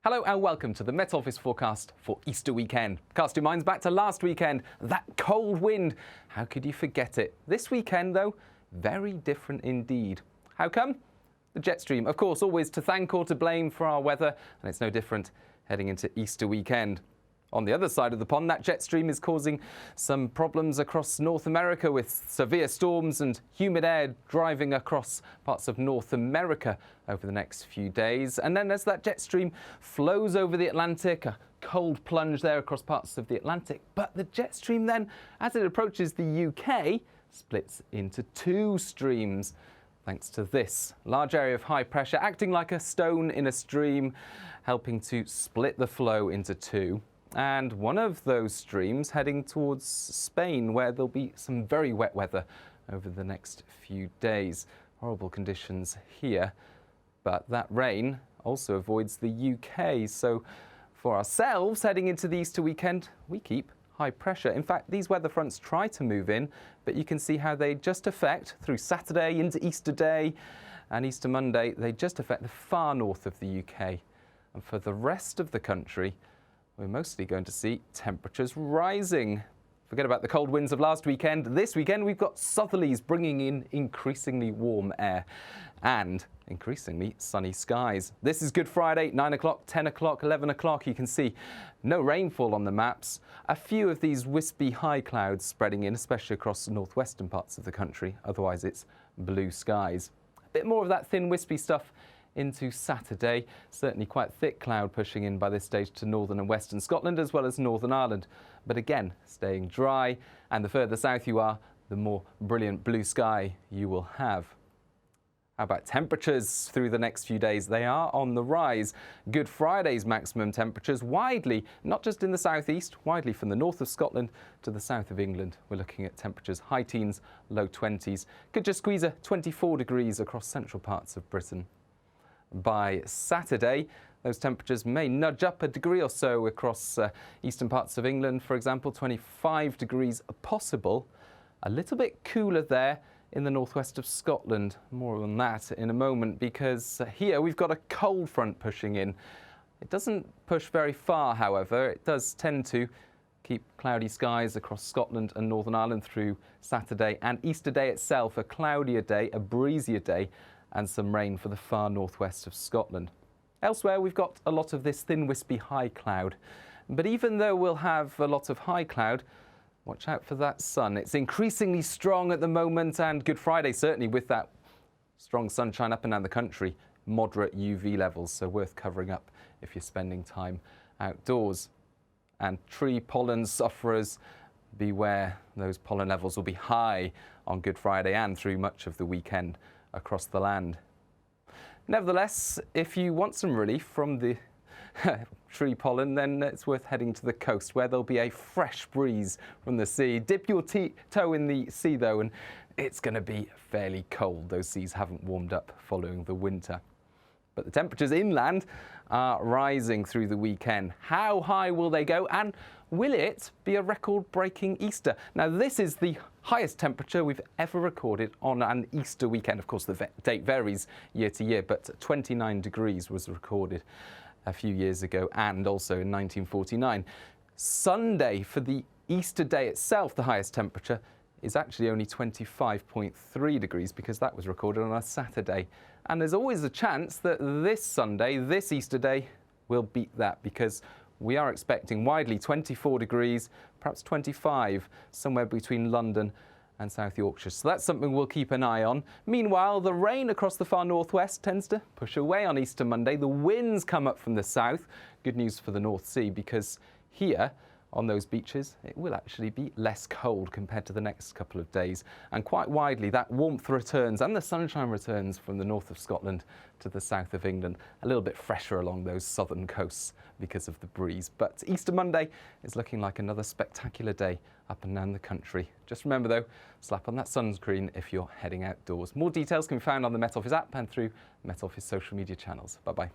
Hello and welcome to the Met Office forecast for Easter weekend. Cast your minds back to last weekend, that cold wind. How could you forget it? This weekend, though, very different indeed. How come? The jet stream, of course, always to thank or to blame for our weather, and it's no different heading into Easter weekend. On the other side of the pond, that jet stream is causing some problems across North America with severe storms and humid air driving across parts of North America over the next few days. And then as that jet stream flows over the Atlantic, a cold plunge there across parts of the Atlantic. But the jet stream then, as it approaches the UK, splits into two streams. Thanks to this large area of high pressure acting like a stone in a stream, helping to split the flow into two. And one of those streams heading towards Spain, where there'll be some very wet weather over the next few days. Horrible conditions here, but that rain also avoids the UK. So for ourselves, heading into the Easter weekend, we keep high pressure. In fact, these weather fronts try to move in, but you can see how they just affect through Saturday into Easter Day and Easter Monday. They just affect the far north of the UK. And for the rest of the country, we're mostly going to see temperatures rising. Forget about the cold winds of last weekend. This weekend, we've got southerlies bringing in increasingly warm air and increasingly sunny skies. This is Good Friday, 9 o'clock, 10 o'clock, 11 o'clock. You can see no rainfall on the maps. A few of these wispy high clouds spreading in, especially across the northwestern parts of the country. Otherwise, it's blue skies. A bit more of that thin, wispy stuff into Saturday. Certainly quite thick cloud pushing in by this stage to northern and western Scotland as well as Northern Ireland. But again, staying dry, and the further south you are, the more brilliant blue sky you will have. How about temperatures through the next few days? They are on the rise. Good Friday's maximum temperatures widely, not just in the southeast, widely from the north of Scotland to the south of England. We're looking at temperatures high teens, low 20s. Could just squeeze a 24 degrees across central parts of Britain. By Saturday, those temperatures may nudge up a degree or so across eastern parts of England. For example, 25 degrees possible. A little bit cooler there in the northwest of Scotland. More on that in a moment, because here we've got a cold front pushing in. It doesn't push very far, however. It does tend to keep cloudy skies across Scotland and Northern Ireland through Saturday and Easter Day itself, a cloudier day, a breezier day, and some rain for the far northwest of Scotland. Elsewhere, we've got a lot of this thin, wispy high cloud. But even though we'll have a lot of high cloud, watch out for that sun. It's increasingly strong at the moment, and Good Friday certainly with that strong sunshine up and down the country, moderate UV levels, so worth covering up if you're spending time outdoors. And tree pollen sufferers, beware, those pollen levels will be high on Good Friday and through much of the weekend across the land. Nevertheless, if you want some relief from the tree pollen, then it's worth heading to the coast, where there'll be a fresh breeze from the sea. Dip your toe in the sea, though, and it's going to be fairly cold. Those seas haven't warmed up following the winter. But the temperatures inland are rising through the weekend. How high will they go, and will it be a record-breaking Easter? Now, this is the highest temperature we've ever recorded on an Easter weekend. Of course, the date varies year to year, but 29 degrees was recorded a few years ago, and also in 1949. Sunday, for the Easter day itself, the highest temperature is actually only 25.3 degrees, because that was recorded on a Saturday. And there's always a chance that this Sunday, this Easter day, will beat that, because we are expecting widely 24 degrees, perhaps 25, somewhere between London and South Yorkshire. So that's something we'll keep an eye on. Meanwhile, the rain across the far northwest tends to push away on Easter Monday. The winds come up from the south. Good news for the North Sea, because here on those beaches, it will actually be less cold compared to the next couple of days. And quite widely, that warmth returns and the sunshine returns from the north of Scotland to the south of England. A little bit fresher along those southern coasts because of the breeze. But Easter Monday is looking like another spectacular day up and down the country. Just remember, though, slap on that sunscreen if you're heading outdoors. More details can be found on the Met Office app and through Met Office social media channels. Bye-bye.